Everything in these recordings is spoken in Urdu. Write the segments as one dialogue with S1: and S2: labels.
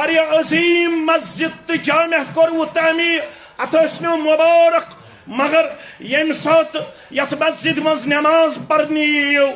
S1: واریاہ عظیم مسجد تو جامع کورو تعمیر اتھسنو مبارک مگر یم سات یت مسجد مز نماز پرنی یو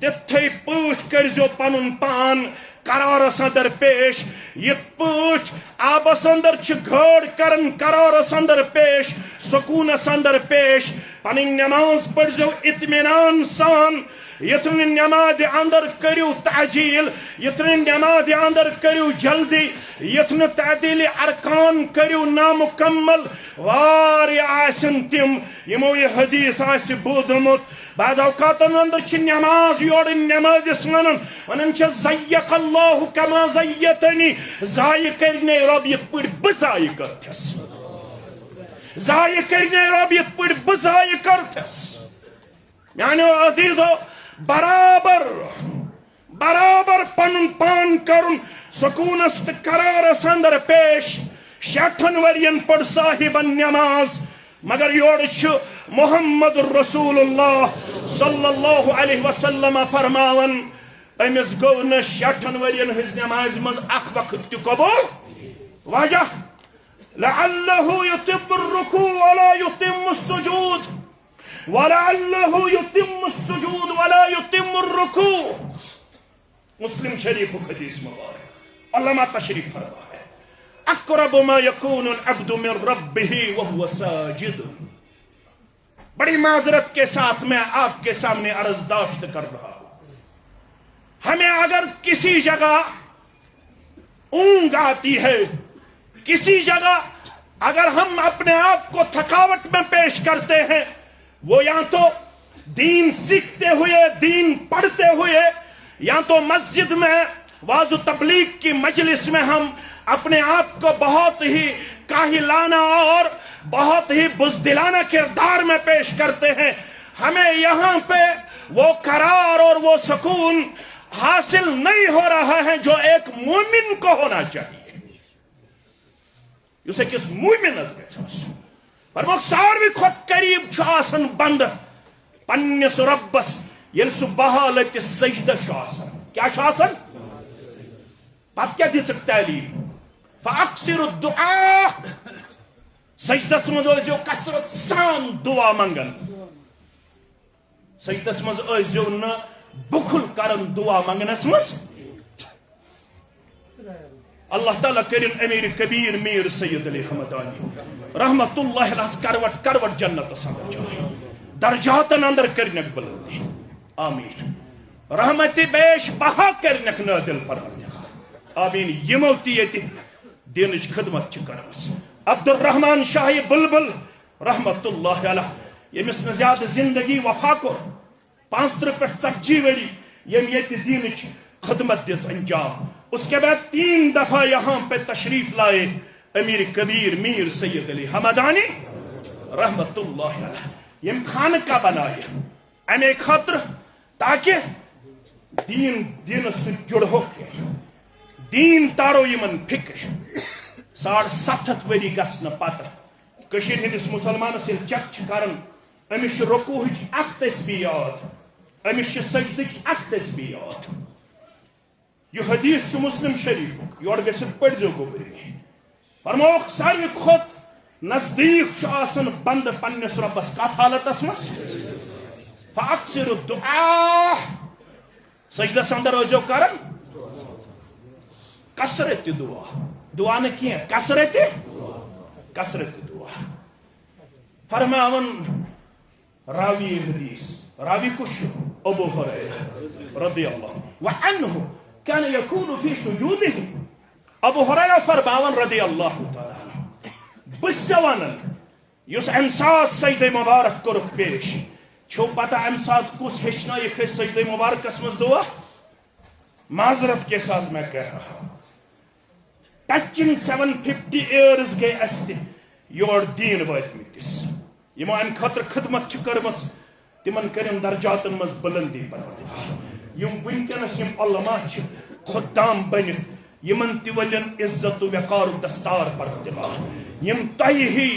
S1: تتھے پوٹ کرزو پنن پان قرارس اندر پیش یت پوٹ آبس اندر چھ گھڑ کرن قرارس اندر پیش سکونس اندر پیش پنن نماز پڑھزو اطمینان سان یتن نماز اندر کریو تعجیل یتن نماز اندر کریو جلدی یتن تعدیل ارکان کریو نامکمل واری آسن تم یمو یہ حدیث آس بودمت بعد اوقات اندر چھ نماز یور نماز ونن چھ زیق اللہ کما زیتنی ضائع کرنے رب یت پڑ بضائع کرتس ضائع کرنے رب یت پڑ بضائع کرتس یعنی عزیزو برابر پنن پان کرن سکونس قرارس اندر پیش 60 ورین پڑ صاحب نماز مگر یور محمد رسول اللہ صلی اللہ علیہ وسلم فرماون امس گو نا 60 ورین ہز نماز مز اخ وقت تہ قبول وجہ لعلہ یتم الرکوع ولا یتم السجود وَلَعَلَّهُ يُتِمُّ السُّجُودُ وَلَا يُتِمُّ الرُّكُوعُ مسلم شریف حدیث مبارک علامہ تشریف فرما ہے اقرب ما يكون العبد من ربه وهو ساجد بڑی معذرت کے ساتھ میں آپ کے سامنے عرض داشت کر رہا ہوں ہمیں اگر کسی جگہ اونگ آتی ہے کسی جگہ اگر ہم اپنے آپ کو تھکاوٹ میں پیش کرتے ہیں وہ یا تو دین سیکھتے ہوئے دین پڑھتے ہوئے یا تو مسجد میں واعظ و تبلیغ کی مجلس میں ہم اپنے آپ کو بہت ہی کاہلانہ اور بہت ہی بزدلانہ کردار میں پیش کرتے ہیں ہمیں یہاں پہ وہ قرار اور وہ سکون حاصل نہیں ہو رہا ہے جو ایک مومن کو ہونا چاہیے اسے کس مومن فرموک ساروی کھت قریب چھ آسن بند پنس ربس یل سہ بحالت سجدہ آسن کیا آسن پت کیا دژ تعلیم فاکثر الدعاء سجدس مز ٲسۍزیو کثرت سان دعا منگن سجدس مز ٲسۍزیو نہ بخل کرن دعا منگنس مز اللہ تعالیٰ کرن امیر کبیر میر سید علی حمدانی رحمت اللہ علیہ کروٹ جنت اندر جائے درجاتن اندر کرنک بلندی آمین رحمت بیش بہا کرنک نادل پروردگار آمین یمو تیتی دینج خدمت چھ کرمس عبد الرحمن شاہی بلبل رحمت اللہ علیہ یمس نے زیادہ زندگی وفا کو 35 پہ 40 وری یم یتی دینج خدمت دس انجام اس کے بعد 3 دفعہ یہاں پہ تشریف لائے امیر کبیر میر سید علی حمدانی رحمت اللہ علیہ یم خانقاہ بنائے امی خاطر تاکہ دین سے جڑ ہو دین تارو یمن فکر 7.5 وری گھن پتہ کشیر ہندس مسلمانس یل چک کرن امس رکوعچ اخ تسبیح یاد امس سجدچ اخ تسبیح یاد یہ حدیث مسلم شریف یور گھت پڑھزو گوبری فرموک ساروی کھت نزدیک آسن بند پنس ربس کت حالتس مز فاکثر الدعاء سجدس اندر ٲسۍزیو کرن کثرت دعا دعا نہ کی کثرت دعا فرماون راوی حدیث راوی کش ابو ہریرہ رضی اللہ عنہ كان يكون في سجوده ابو ہریرہ فرماون رضی اللہ تعالی بسوان یس امسات سجدہ مبارک کرک پیش چھو پتہ امسات کس ہچنا یہ سجدہ مبارک مز دعا معذرت کے ساتھ میں کہہ رہا ہوں ٹچنگ 750 ایئرز گئی اس یور دین واتمتس یمو ام خاطر خدمت کرمس تمن کرم درجاتن مز بلندی پروردگار یم ونکنس یم علماء خدام بنت یمن تولن عزت و وقار دستار پروردگار یم تہ ہی